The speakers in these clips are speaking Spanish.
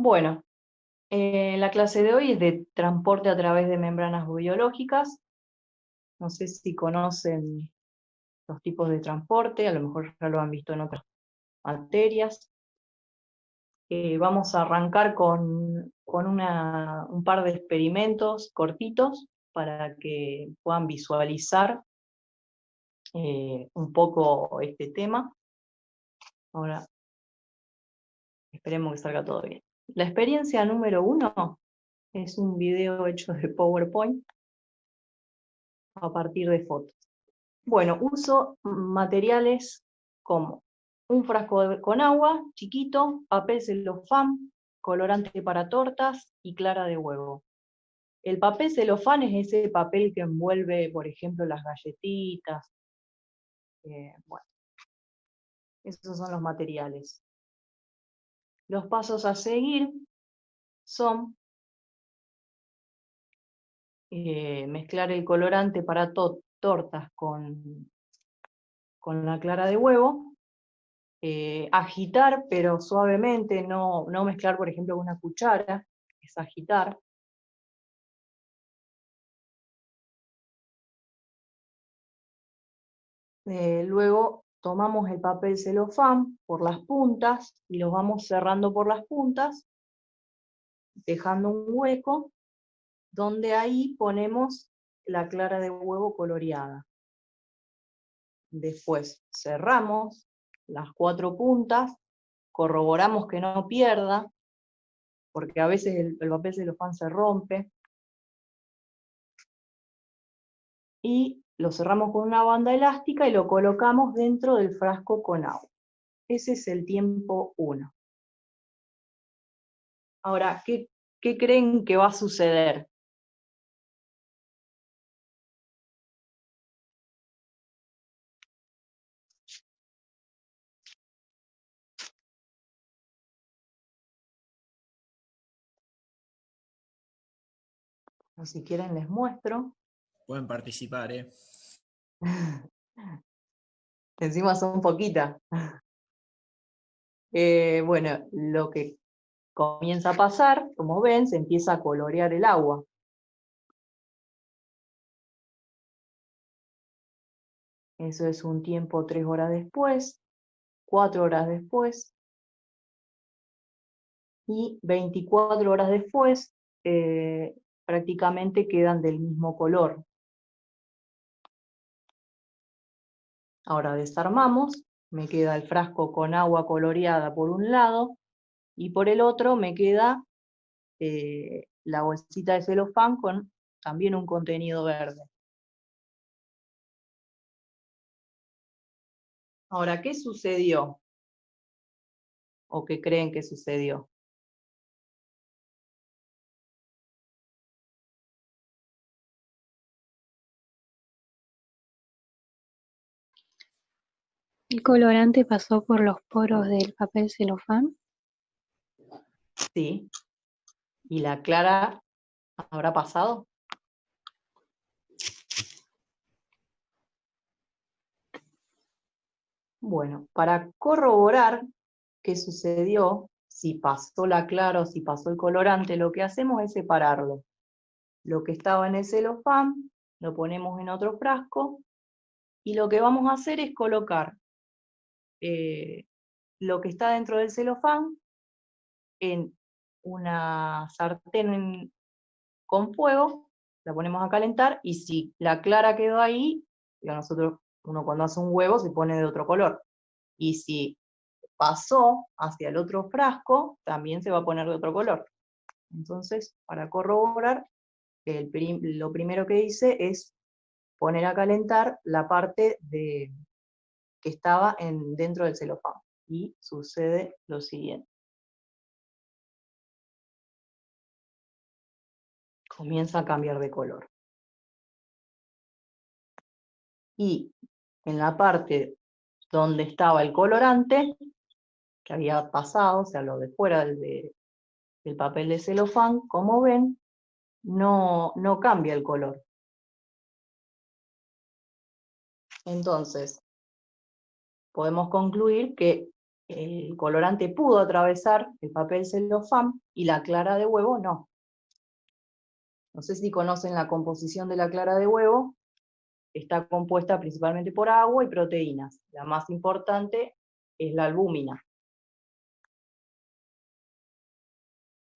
Bueno, la clase de hoy es de transporte a través de membranas biológicas. No sé si conocen los tipos de transporte, a lo mejor ya lo han visto en otras materias. Vamos a arrancar con un par de experimentos cortitos para que puedan visualizar un poco este tema. Ahora, esperemos que salga todo bien. La experiencia número 1 es un video hecho de PowerPoint a partir de fotos. Bueno, uso materiales como un frasco con agua, chiquito, papel celofán, colorante para tortas y clara de huevo. El papel celofán es ese papel que envuelve, por ejemplo, las galletitas. Bueno, esos son los materiales. Los pasos a seguir son mezclar el colorante para tortas con la clara de huevo, agitar, pero suavemente, no mezclar, por ejemplo, con una cuchara, es agitar. Luego tomamos el papel celofán por las puntas y los vamos cerrando por las puntas, dejando un hueco, donde ahí ponemos la clara de huevo coloreada. Después cerramos las 4 puntas, corroboramos que no pierda, porque a veces el papel celofán se rompe, y lo cerramos con una banda elástica y lo colocamos dentro del frasco con agua. Ese es el tiempo 1. Ahora, ¿qué creen que va a suceder? O si quieren les muestro. Pueden participar, ¿eh? Encima son poquitas. Bueno, lo que comienza a pasar, como ven, se empieza a colorear el agua. Eso es un tiempo 3 horas después, 4 horas después, y 24 horas después, prácticamente quedan del mismo color. Ahora desarmamos, me queda el frasco con agua coloreada por un lado, y por el otro me queda la bolsita de celofán con también un contenido verde. Ahora, ¿qué sucedió? ¿O qué creen que sucedió? ¿El colorante pasó por los poros del papel celofán? Sí. ¿Y la clara habrá pasado? Bueno, para corroborar qué sucedió, si pasó la clara o si pasó el colorante, lo que hacemos es separarlo. Lo que estaba en el celofán lo ponemos en otro frasco y lo que vamos a hacer es colocar lo que está dentro del celofán en una sartén con fuego, la ponemos a calentar y si la clara quedó ahí, uno cuando hace un huevo se pone de otro color. Y si pasó hacia el otro frasco, también se va a poner de otro color. Entonces, para corroborar, lo primero que hice es poner a calentar la parte que estaba dentro del celofán. Y sucede lo siguiente. Comienza a cambiar de color. Y en la parte donde estaba el colorante, que había pasado, o sea, lo de fuera del papel de celofán, como ven, no cambia el color. Entonces, podemos concluir que el colorante pudo atravesar el papel celofán y la clara de huevo no. No sé si conocen la composición de la clara de huevo. Está compuesta principalmente por agua y proteínas. La más importante es la albúmina.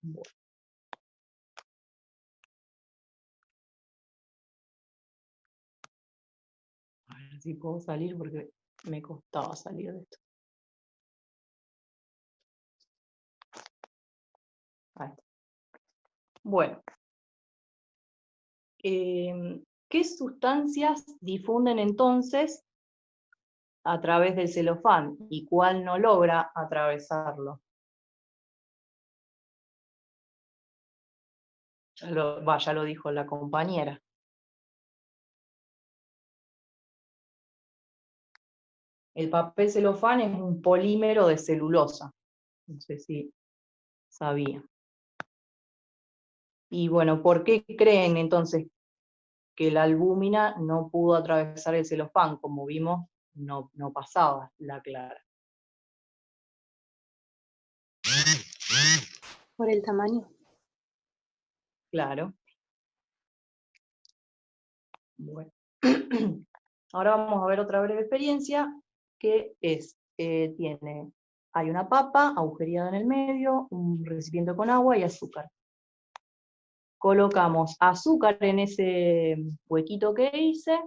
Bueno. A ver si puedo salir porque me costaba salir de esto. Ahí está. Bueno, ¿qué sustancias difunden entonces a través del celofán y cuál no logra atravesarlo? Ya lo dijo la compañera. El papel celofán es un polímero de celulosa. No sé si sabía. Y bueno, ¿por qué creen entonces que la albúmina no pudo atravesar el celofán? Como vimos, no pasaba la clara. Por el tamaño. Claro. Bueno. Ahora vamos a ver otra breve experiencia que es, hay una papa agujereada en el medio, un recipiente con agua y azúcar. Colocamos azúcar en ese huequito que hice.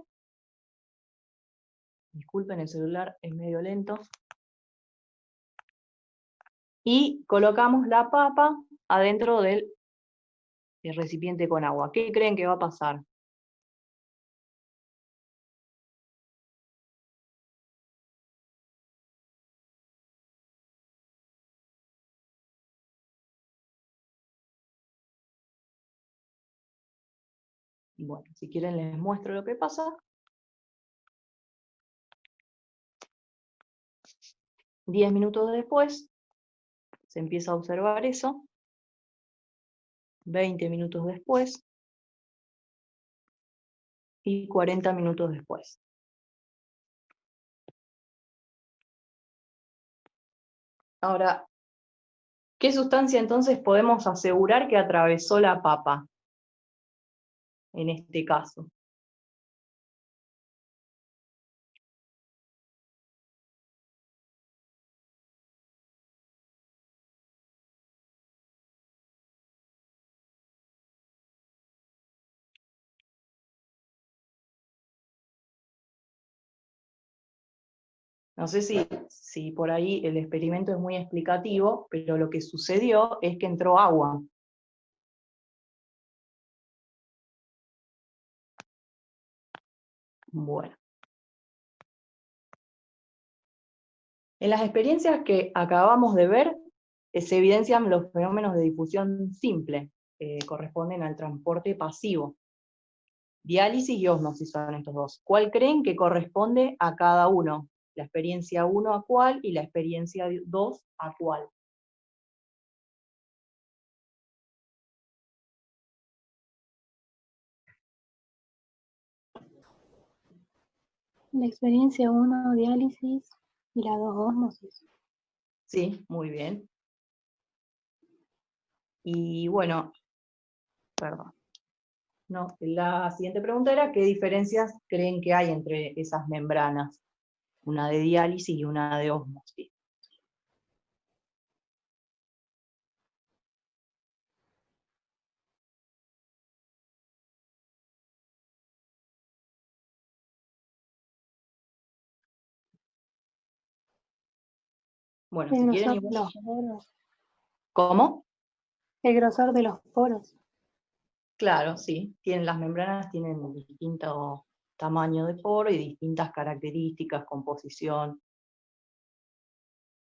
Disculpen, el celular es medio lento. Y colocamos la papa adentro del recipiente con agua. ¿Qué creen que va a pasar? Bueno, si quieren les muestro lo que pasa. 10 minutos después, se empieza a observar eso. 20 minutos después. Y 40 minutos después. Ahora, ¿qué sustancia entonces podemos asegurar que atravesó la papa? En este caso. No sé si por ahí el experimento es muy explicativo, pero lo que sucedió es que entró agua. Bueno. En las experiencias que acabamos de ver, se evidencian los fenómenos de difusión simple, corresponden al transporte pasivo. Diálisis y ósmosis son estos dos. ¿Cuál creen que corresponde a cada uno? La experiencia 1 a cuál y la experiencia 2 a cuál. La experiencia 1, diálisis, y la 2, ósmosis. Sí, muy bien. Y bueno, perdón. No, la siguiente pregunta era, ¿qué diferencias creen que hay entre esas membranas? Una de diálisis y una de ósmosis. Bueno, El si quieren grosor de igual. los poros. ¿Cómo? El grosor de los poros. Claro, sí. Las membranas tienen distinto tamaño de poro y distintas características, composición.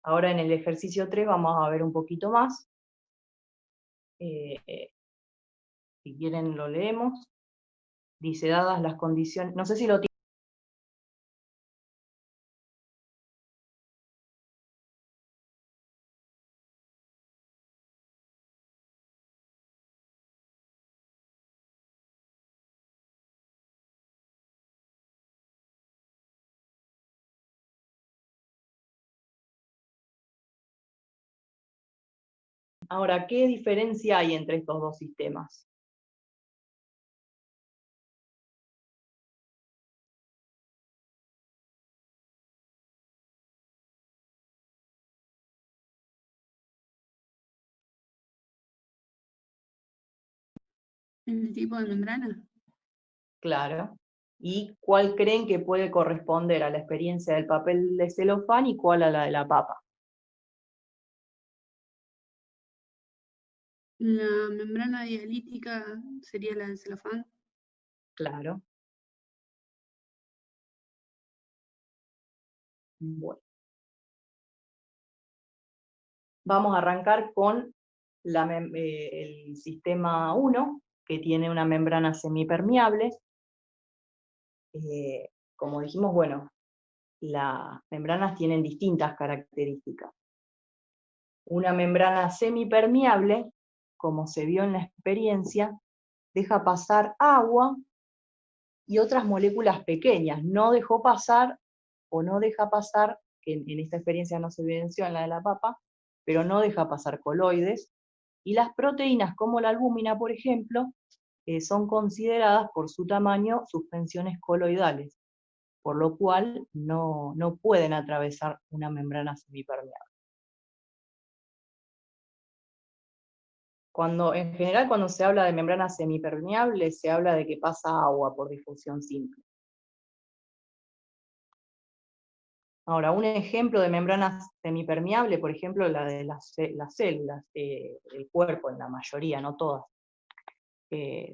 Ahora en el ejercicio 3 vamos a ver un poquito más. Si quieren lo leemos. Dice, dadas las condiciones, no sé si lo Ahora, ¿qué diferencia hay entre estos dos sistemas? ¿El tipo de membrana? Claro. ¿Y cuál creen que puede corresponder a la experiencia del papel de celofán y cuál a la de la papa? La membrana dialítica sería la del celofán. Claro. Bueno. Vamos a arrancar con el sistema 1, que tiene una membrana semipermeable. Como dijimos, bueno, las membranas tienen distintas características. Una membrana semipermeable, como se vio en la experiencia, deja pasar agua y otras moléculas pequeñas. No dejó pasar, o no deja pasar, que en esta experiencia no se evidenció en la de la papa, pero no deja pasar coloides, y las proteínas como la albúmina, por ejemplo, son consideradas por su tamaño suspensiones coloidales, por lo cual no pueden atravesar una membrana semipermeable. En general, cuando se habla de membranas semipermeables, se habla de que pasa agua por difusión simple. Ahora, un ejemplo de membranas semipermeables, por ejemplo, la de las células, el cuerpo en la mayoría, no todas.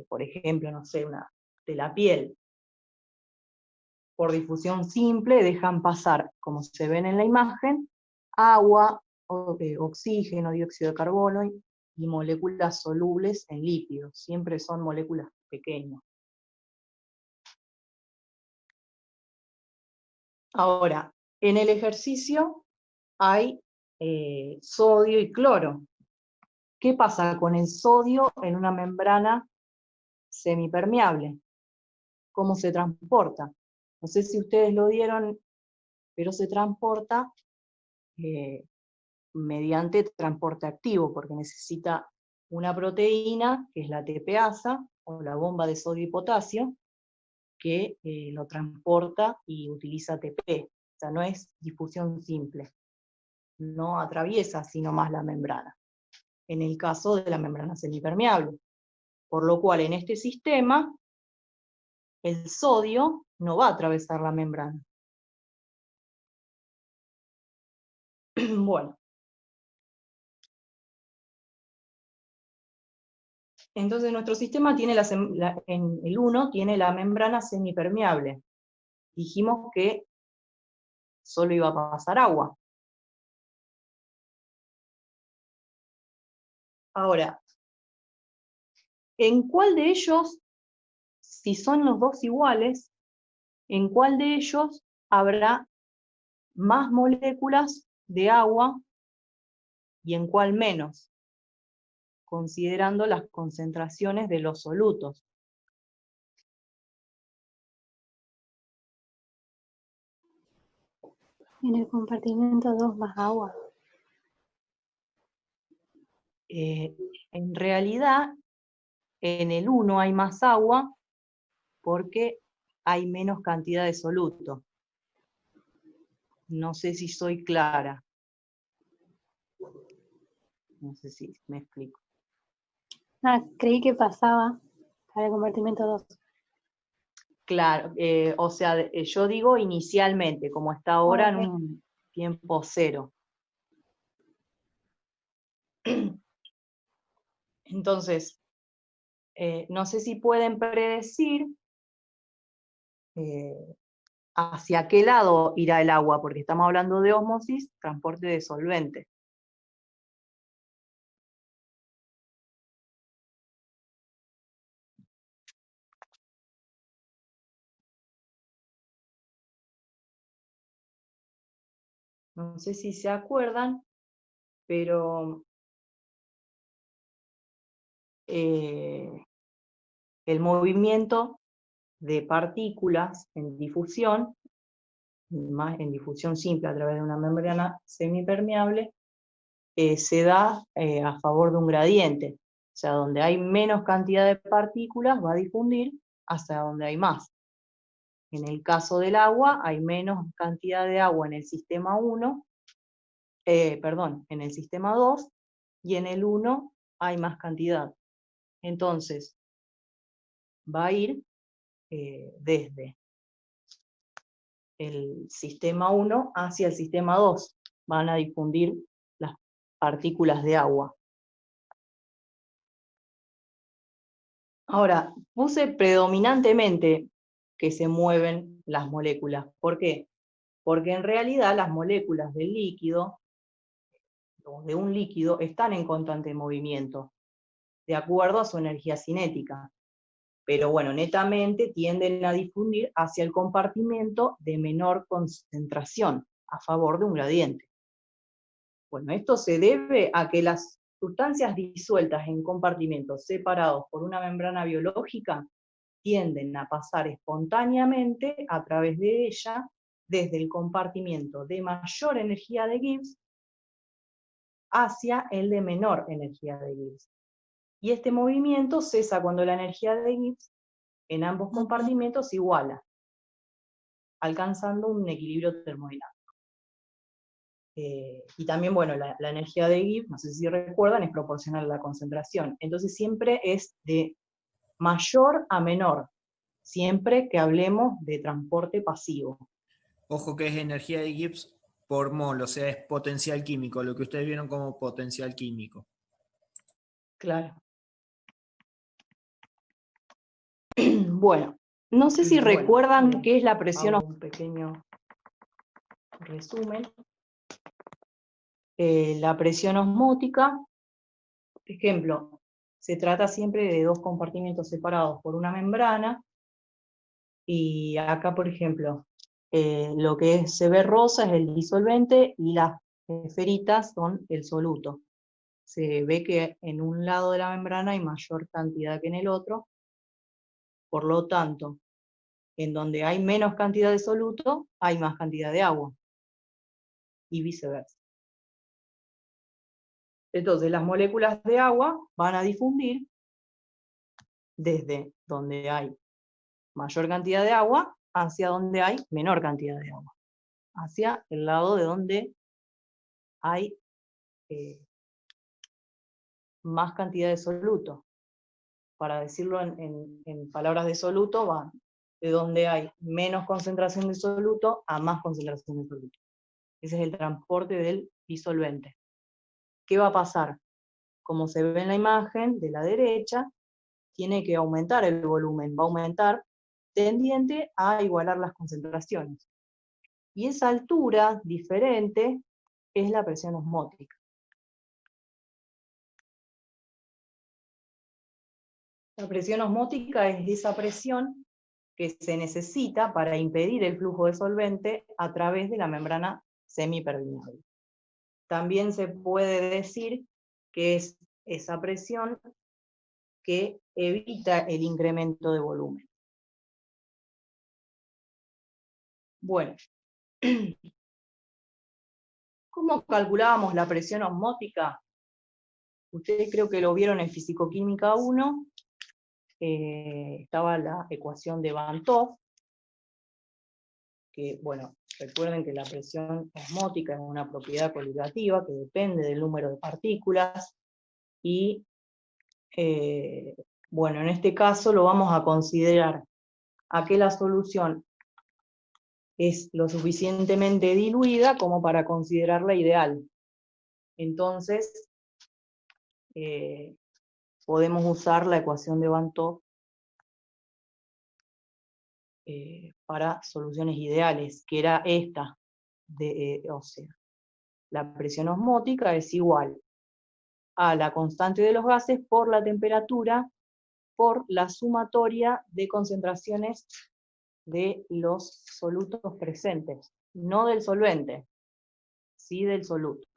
Por ejemplo, no sé, una de la piel. Por difusión simple dejan pasar, como se ven en la imagen, agua, oxígeno, dióxido de carbono y moléculas solubles en lípidos. Siempre son moléculas pequeñas. Ahora, en el ejercicio hay sodio y cloro. ¿Qué pasa con el sodio en una membrana semipermeable? ¿Cómo se transporta? No sé si ustedes lo dieron, pero se transporta mediante transporte activo, porque necesita una proteína, que es la TPasa, o la bomba de sodio y potasio, que lo transporta y utiliza ATP. O sea, no es difusión simple. No atraviesa sino más la membrana, en el caso de la membrana semipermeable. Por lo cual, en este sistema, el sodio no va a atravesar la membrana. Bueno. Entonces nuestro sistema tiene en el 1 tiene la membrana semipermeable. Dijimos que solo iba a pasar agua. Ahora, ¿en cuál de ellos, si son los dos iguales, en cuál de ellos habrá más moléculas de agua y en cuál menos, considerando las concentraciones de los solutos? En el compartimento 2 más agua. En realidad, en el 1 hay más agua porque hay menos cantidad de soluto. No sé si soy clara. No sé si me explico. Creí que pasaba para el compartimento 2. Claro, o sea, yo digo inicialmente, como está ahora en un tiempo cero. Entonces, no sé si pueden predecir hacia qué lado irá el agua, porque estamos hablando de ósmosis, transporte de solvente. No sé si se acuerdan, pero el movimiento de partículas en difusión, más en difusión simple a través de una membrana semipermeable, se da a favor de un gradiente. O sea, donde hay menos cantidad de partículas va a difundir hasta donde hay más. En el caso del agua, hay menos cantidad de agua en el sistema 1, en el sistema 2, y en el 1 hay más cantidad. Entonces, va a ir desde el sistema 1 hacia el sistema 2. Van a difundir las partículas de agua. Ahora, puse predominantemente que se mueven las moléculas. ¿Por qué? Porque en realidad las moléculas del líquido, o de un líquido, están en constante movimiento, de acuerdo a su energía cinética. Pero bueno, netamente tienden a difundir hacia el compartimento de menor concentración, a favor de un gradiente. Bueno, esto se debe a que las sustancias disueltas en compartimentos separados por una membrana biológica tienden a pasar espontáneamente a través de ella desde el compartimento de mayor energía de Gibbs hacia el de menor energía de Gibbs. Y este movimiento cesa cuando la energía de Gibbs en ambos compartimentos se iguala, alcanzando un equilibrio termodinámico. Y también, bueno, la energía de Gibbs, no sé si recuerdan, es proporcional a la concentración. Entonces siempre es de mayor a menor, siempre que hablemos de transporte pasivo. Ojo que es energía de Gibbs por mol, o sea, es potencial químico, lo que ustedes vieron como potencial químico. Claro. Bueno, no sé si recuerdan qué es la presión. Hago un pequeño resumen. La presión osmótica, por ejemplo, se trata siempre de dos compartimentos separados por una membrana, y acá, por ejemplo, lo que se ve rosa es el disolvente y las esferitas son el soluto. Se ve que en un lado de la membrana hay mayor cantidad que en el otro, por lo tanto, en donde hay menos cantidad de soluto, hay más cantidad de agua, y viceversa. Entonces, las moléculas de agua van a difundir desde donde hay mayor cantidad de agua hacia donde hay menor cantidad de agua, hacia el lado de donde hay más cantidad de soluto. Para decirlo en palabras de soluto, van de donde hay menos concentración de soluto a más concentración de soluto. Ese es el transporte del disolvente. ¿Qué va a pasar? Como se ve en la imagen de la derecha, tiene que aumentar el volumen, va a aumentar tendiente a igualar las concentraciones. Y esa altura diferente es la presión osmótica. La presión osmótica es esa presión que se necesita para impedir el flujo de solvente a través de la membrana semipermeable. También se puede decir que es esa presión que evita el incremento de volumen. Bueno, ¿cómo calculábamos la presión osmótica? Ustedes creo que lo vieron en Fisicoquímica 1, estaba la ecuación de Van 't Hoff, que, bueno, recuerden que la presión osmótica es una propiedad coligativa que depende del número de partículas, y, bueno, en este caso lo vamos a considerar a que la solución es lo suficientemente diluida como para considerarla ideal. Entonces, podemos usar la ecuación de Van 't Hoff para soluciones ideales, que era esta, o sea, la presión osmótica es igual a la constante de los gases por la temperatura por la sumatoria de concentraciones de los solutos presentes, no del solvente, sí del soluto.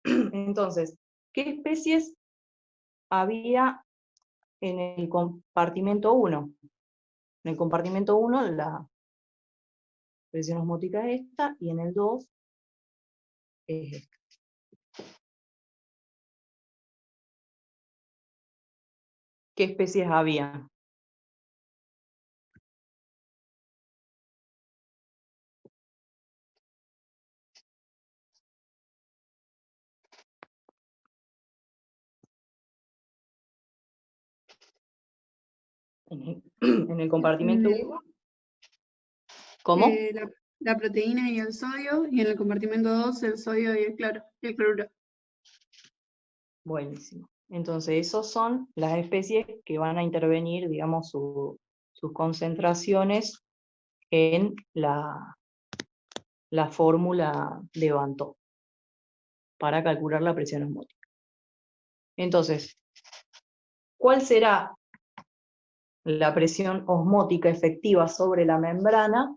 Entonces, ¿qué especies había en el compartimento 1? En el compartimento 1 la presión osmótica es esta, y en el 2 es esta. ¿qué especies había? En el compartimento 1. ¿Cómo? La proteína y el sodio, y en el compartimento 2 el sodio y el cloruro. Buenísimo. Entonces, esos son las especies que van a intervenir, digamos, sus concentraciones en la fórmula de Banto para calcular la presión osmótica. Entonces, ¿cuál será la presión osmótica efectiva sobre la membrana?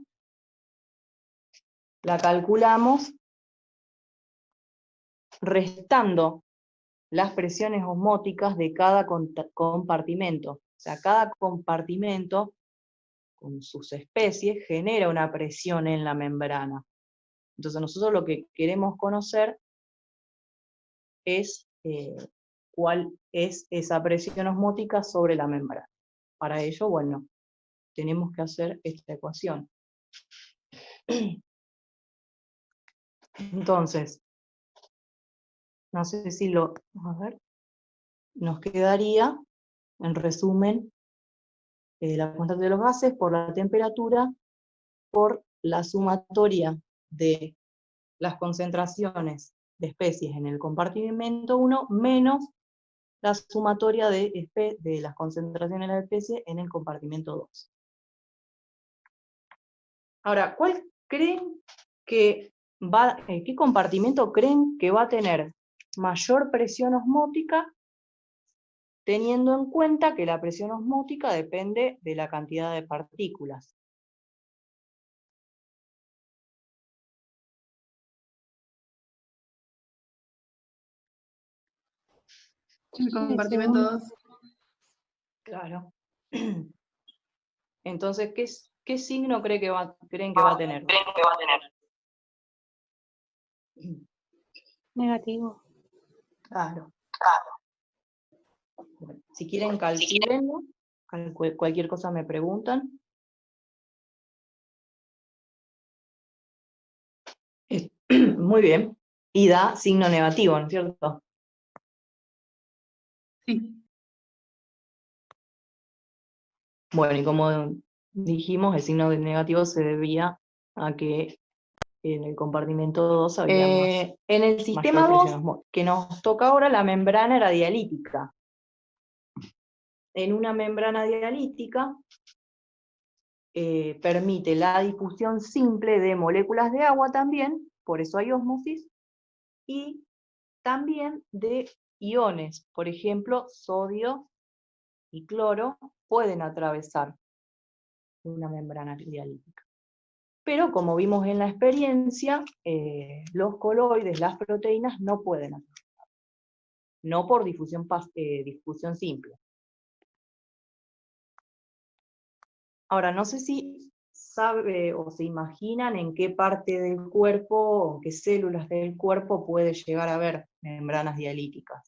La calculamos restando las presiones osmóticas de cada compartimento. O sea, cada compartimento con sus especies genera una presión en la membrana. Entonces nosotros lo que queremos conocer es cuál es esa presión osmótica sobre la membrana. Para ello, bueno, tenemos que hacer esta ecuación. Entonces, no sé si a ver, nos quedaría, en resumen, la constante de los gases por la temperatura, por la sumatoria de las concentraciones de especies en el compartimento 1, menos la sumatoria de las concentraciones de la especie en el compartimento 2. Ahora, ¿cuál creen que qué compartimento creen que va a tener mayor presión osmótica, teniendo en cuenta que la presión osmótica depende de la cantidad de partículas? El compartimento 2. Claro. Entonces, ¿qué signo creen que va a tener? Negativo. Claro. Bueno, si quieren calculenlo, cualquier cosa me preguntan. Muy bien. Y da signo negativo, ¿no es cierto? Sí. Bueno, y como dijimos, el signo negativo se debía a que en el compartimento 2 había más. En el sistema 2, que nos toca ahora, la membrana era dialítica. En una membrana dialítica permite la difusión simple de moléculas de agua también, por eso hay ósmosis, y también de iones, por ejemplo, sodio y cloro pueden atravesar una membrana dialítica. Pero como vimos en la experiencia, los coloides, las proteínas, no pueden atravesar. No por difusión simple. Ahora, no sé si sabe o se imaginan en qué parte del cuerpo, o qué células del cuerpo puede llegar a haber membranas dialíticas.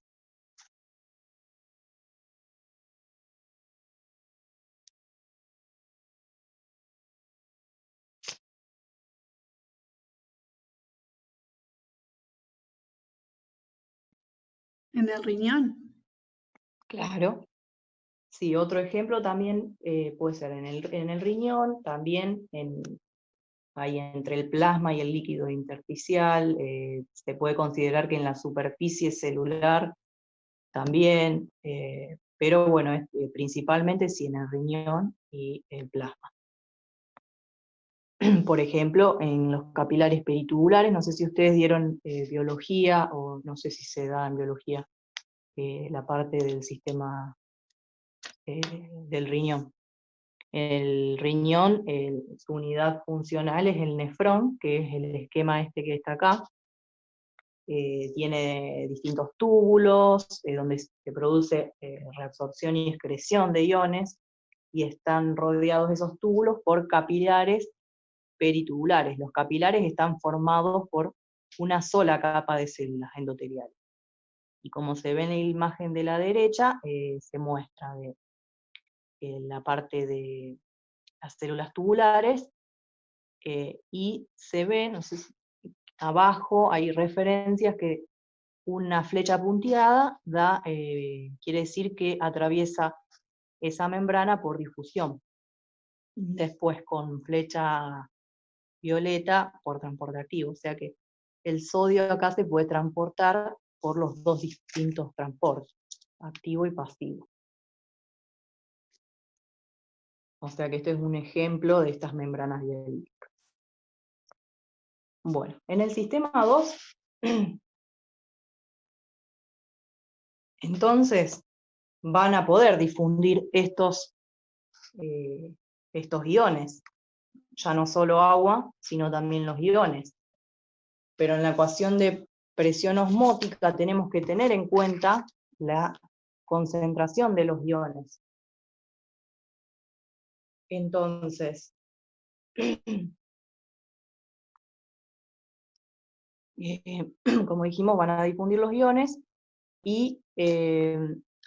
En el riñón. Claro. Sí, otro ejemplo también puede ser en el riñón, también ahí entre el plasma y el líquido intersticial, se puede considerar que en la superficie celular también, pero bueno, principalmente sí en el riñón y el plasma. Por ejemplo, en los capilares peritubulares, no sé si ustedes dieron biología, o no sé si se da en biología la parte del sistema del riñón. El riñón, su unidad funcional es el nefrón, que es el esquema este que está acá. Tiene distintos túbulos, donde se produce reabsorción y excreción de iones, y están rodeados esos túbulos por capilares peritubulares. Los capilares están formados por una sola capa de células endoteliales. Y como se ve en la imagen de la derecha, se muestra en la parte de las células tubulares, y se ve, no sé si abajo hay referencias que una flecha punteada quiere decir que atraviesa esa membrana por difusión. Después con flecha violeta por transporte activo, o sea que el sodio acá se puede transportar por los dos distintos transportes, activo y pasivo. O sea que este es un ejemplo de estas membranas dialíticas. Bueno, en el sistema 2, entonces van a poder difundir estos iones, ya no solo agua, sino también los iones. Pero en la ecuación de presión osmótica tenemos que tener en cuenta la concentración de los iones. Entonces, como dijimos, van a difundir los iones, y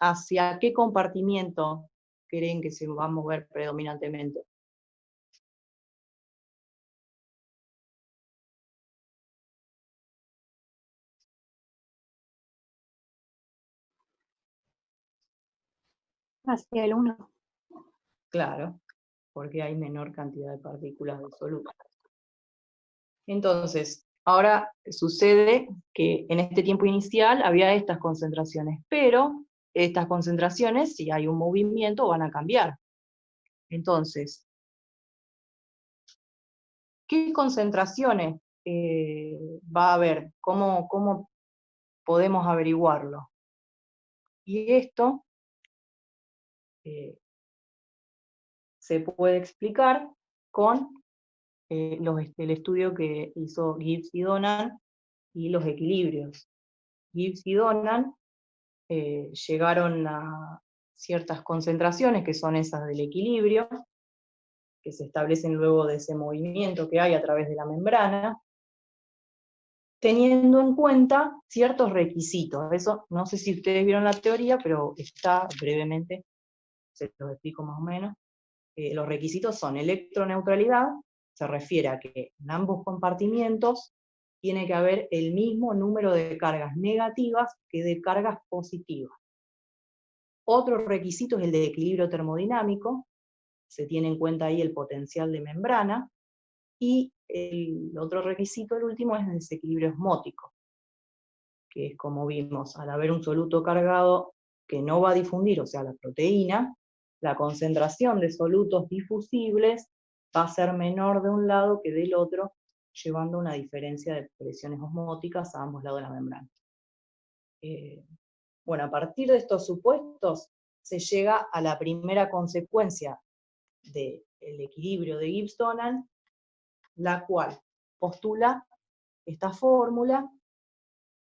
¿hacia qué compartimiento creen que se va a mover predominantemente? Hacia el 1. Claro, porque hay menor cantidad de partículas de soluto. Entonces, ahora sucede que en este tiempo inicial había estas concentraciones, pero estas concentraciones, si hay un movimiento, van a cambiar. Entonces, ¿qué concentraciones va a haber? ¿Cómo podemos averiguarlo? Y esto se puede explicar con el estudio que hizo Gibbs y Donan y los equilibrios. Gibbs y Donan llegaron a ciertas concentraciones que son esas del equilibrio, que se establecen luego de ese movimiento que hay a través de la membrana, teniendo en cuenta ciertos requisitos. Eso no sé si ustedes vieron la teoría, pero está brevemente, se los explico más o menos. Los requisitos son electroneutralidad, se refiere a que en ambos compartimientos tiene que haber el mismo número de cargas negativas que de cargas positivas. Otro requisito es el de equilibrio termodinámico, se tiene en cuenta ahí el potencial de membrana, y el otro requisito, el último, es el desequilibrio osmótico, que es como vimos, al haber un soluto cargado que no va a difundir, o sea, la proteína, la concentración de solutos difusibles va a ser menor de un lado que del otro, llevando a una diferencia de presiones osmóticas a ambos lados de la membrana. Bueno, a partir de estos supuestos se llega a la primera consecuencia del equilibrio de Gibbs-Donan, la cual postula esta fórmula,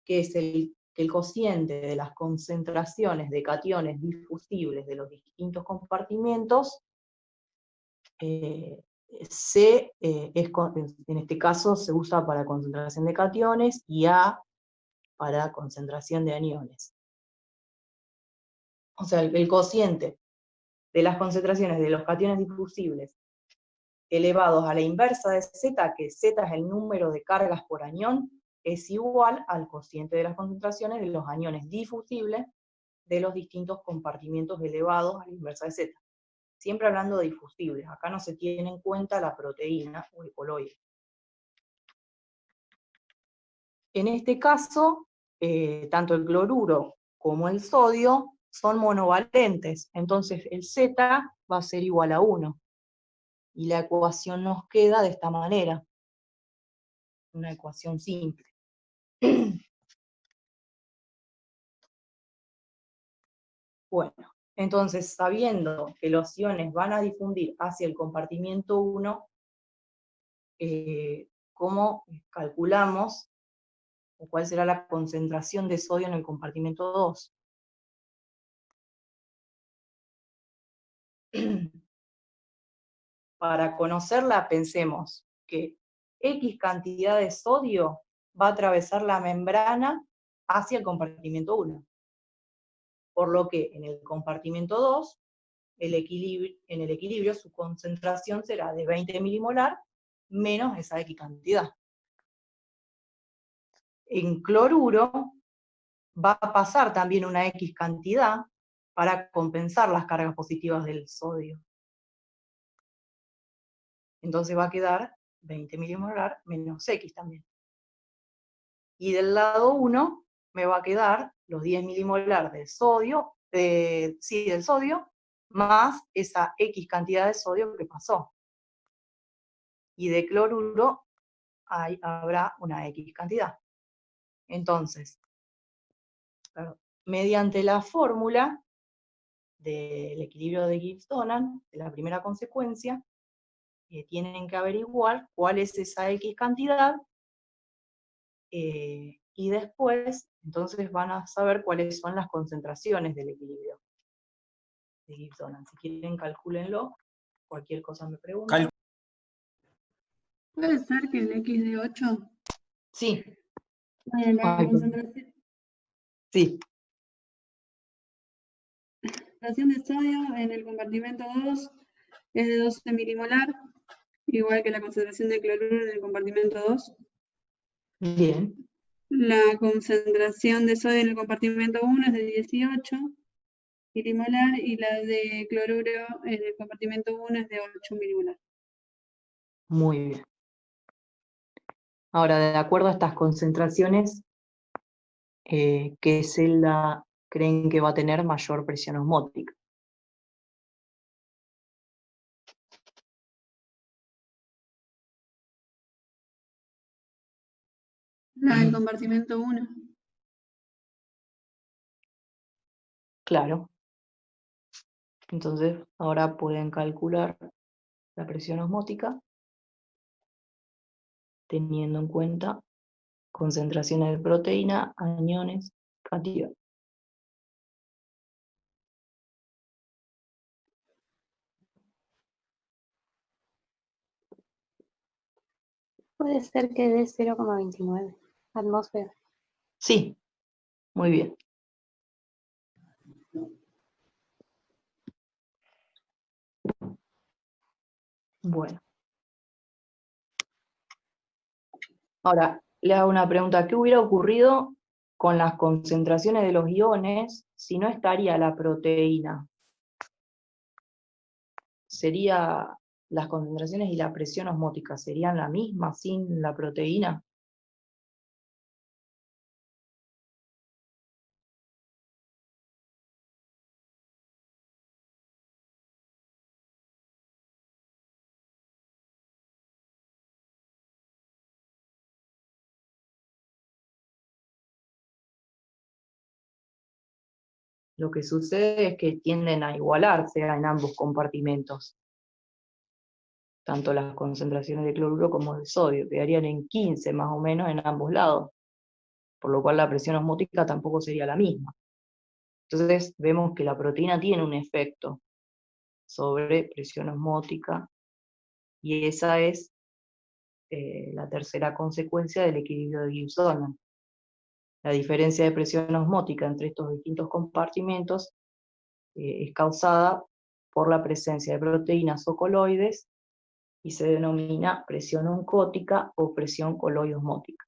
que es que el cociente de las concentraciones de cationes difusibles de los distintos compartimentos en este caso se usa para concentración de cationes y A para concentración de aniones. O sea, el cociente de las concentraciones de los cationes difusibles elevados a la inversa de Z, que Z es el número de cargas por anión, es igual al cociente de las concentraciones de los aniones difusibles de los distintos compartimientos elevados a la inversa de Z. Siempre hablando de difusibles, acá no se tiene en cuenta la proteína o el coloide. En este caso, tanto el cloruro como el sodio son monovalentes, entonces el Z va a ser igual a 1. Y la ecuación nos queda de esta manera, una ecuación simple. Bueno, entonces sabiendo que los iones van a difundir hacia el compartimiento 1, ¿cómo calculamos o cuál será la concentración de sodio en el compartimento 2? Para conocerla, pensemos que X cantidad de sodio va a atravesar la membrana hacia el compartimento 1. Por lo que en el compartimento 2, en el equilibrio su concentración será de 20 milimolar menos esa X cantidad. En cloruro va a pasar también una X cantidad para compensar las cargas positivas del sodio. Entonces va a quedar 20 milimolar menos X también. Y del lado 1 me va a quedar los 10 milimolar del sodio, del sodio, más esa X cantidad de sodio que pasó. Y de cloruro ahí habrá una X cantidad. Entonces, mediante la fórmula del equilibrio de Gibbs-Donan, de la primera consecuencia, tienen que averiguar cuál es esa X cantidad, y después, entonces van a saber cuáles son las concentraciones del equilibrio de Gibbs-Donan. Si quieren, calcúlenlo. Cualquier cosa me preguntan. ¿Puede ser que el X de 8? Sí. Bueno, la Ay, concentración sí. de sodio en el compartimento 2 es de 12 milimolar, igual que la concentración de cloruro en el compartimento 2. Bien. La concentración de sodio en el compartimento 1 es de 18 milimolar y la de cloruro en el compartimento 1 es de 8 milimolar. Muy bien. Ahora, de acuerdo a estas concentraciones, ¿qué celda creen que va a tener mayor presión osmótica? La del compartimento 1. Claro. Entonces, ahora pueden calcular la presión osmótica teniendo en cuenta concentraciones de proteína, aniones, cantidad. Puede ser que dé 0,29 atmósfera. Sí, muy bien. Bueno. Ahora, le hago una pregunta. ¿Qué hubiera ocurrido con las concentraciones de los iones si no estaría la proteína? ¿Sería las concentraciones y la presión osmótica serían la misma sin la proteína? Lo que sucede es que tienden a igualarse en ambos compartimentos, tanto las concentraciones de cloruro como de sodio, quedarían en 15 más o menos en ambos lados, por lo cual la presión osmótica tampoco sería la misma. Entonces vemos que la proteína tiene un efecto sobre presión osmótica, y esa es la tercera consecuencia del equilibrio de Gibbs-Donan. La diferencia de presión osmótica entre estos distintos compartimentos es causada por la presencia de proteínas o coloides y se denomina presión oncótica o presión coloide osmótica.